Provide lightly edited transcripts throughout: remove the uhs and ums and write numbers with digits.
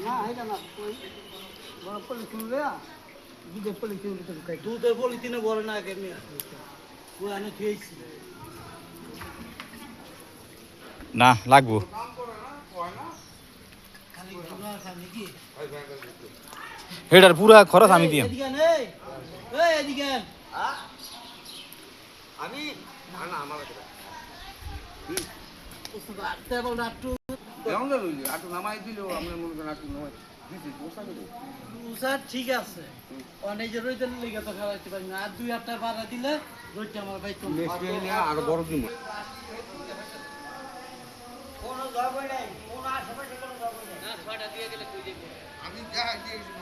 না এটা না ওই বড় পলিথিন লয়া দুধের পলিথিন ভিতরে ঢুকাই দুধের পলিথিনে ভরে না কেমনি পুরানো খেয়েছি না লাগবো খালি ঘুরা খালি কি এটার পুরা খরচ আমি দিম এদিকে নেই এই এদিকে আমি না না আমার তেবল রাট্টু কেমন রইলি আটু নামাই দিল আমরা মনে করেন আটু নামাই দিছি বসা দেবো স্যার ঠিক আছে অনেক যে রইতে লেগে তো খেলাইতে পারি না আর 2 টাকা ভাড়া দিলে রইতে আমার ভাই তো নেক্সট টাইম আর বড় দিন কোনো দরকার নাই কোনো আশেপাশে কোনো দরকার নাই না 6টা দিয়ে গেলে কই দেব আমি যা দিয়েছি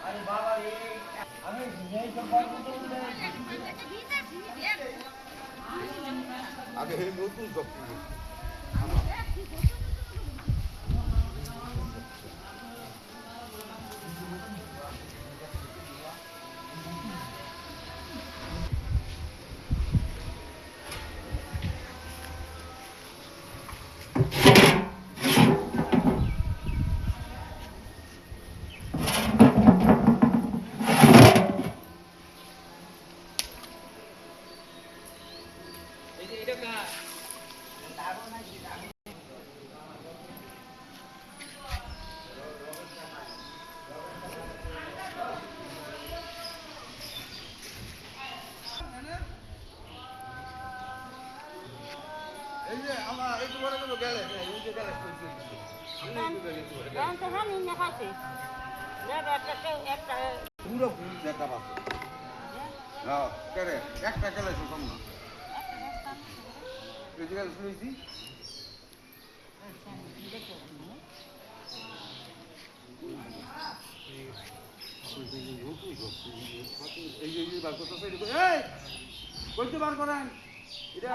আরে বাবা আমি যেই তো পারবো তো আগে এই নতুন জব এটা কা এই যে আমার একটু বড় করে গেলে এই যে গেলে পুরো ফুল দেখা পাচ্ছে হ্যাঁ কেরে একটা গেলে শুকাম না এই যে গেলে শুনেছি এই যে বার করতে এই কইতে বার করেন এটা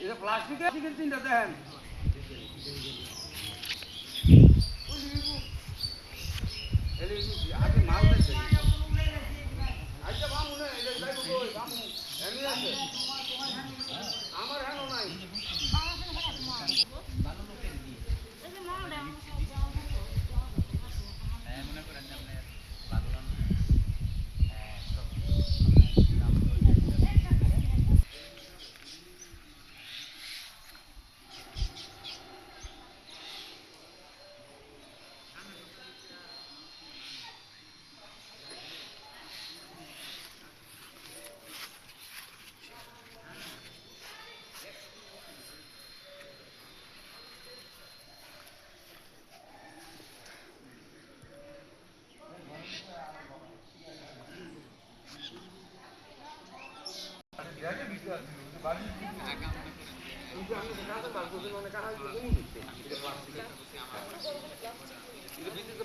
এটা প্লাস্টিকের তিনটা দেখেন আগে মাল দেখছে আচ্ছা বামু না এটা যাইব কই বামু এমনি আছে আমার হেন নাই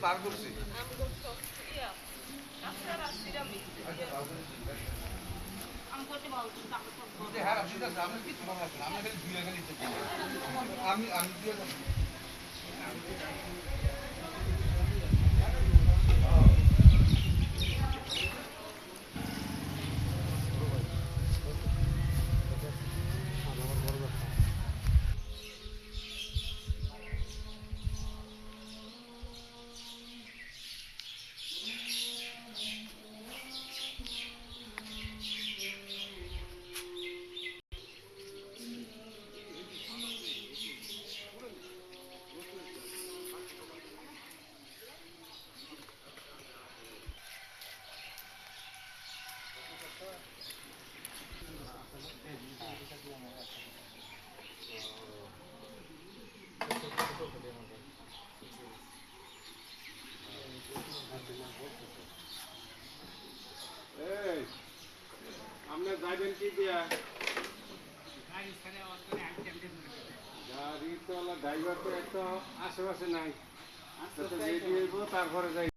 বার করছি আমি যাবেন কি দিয়া গাড়ি তো ড্রাইভার তো একটা আশেপাশে নাই তারপরে যাই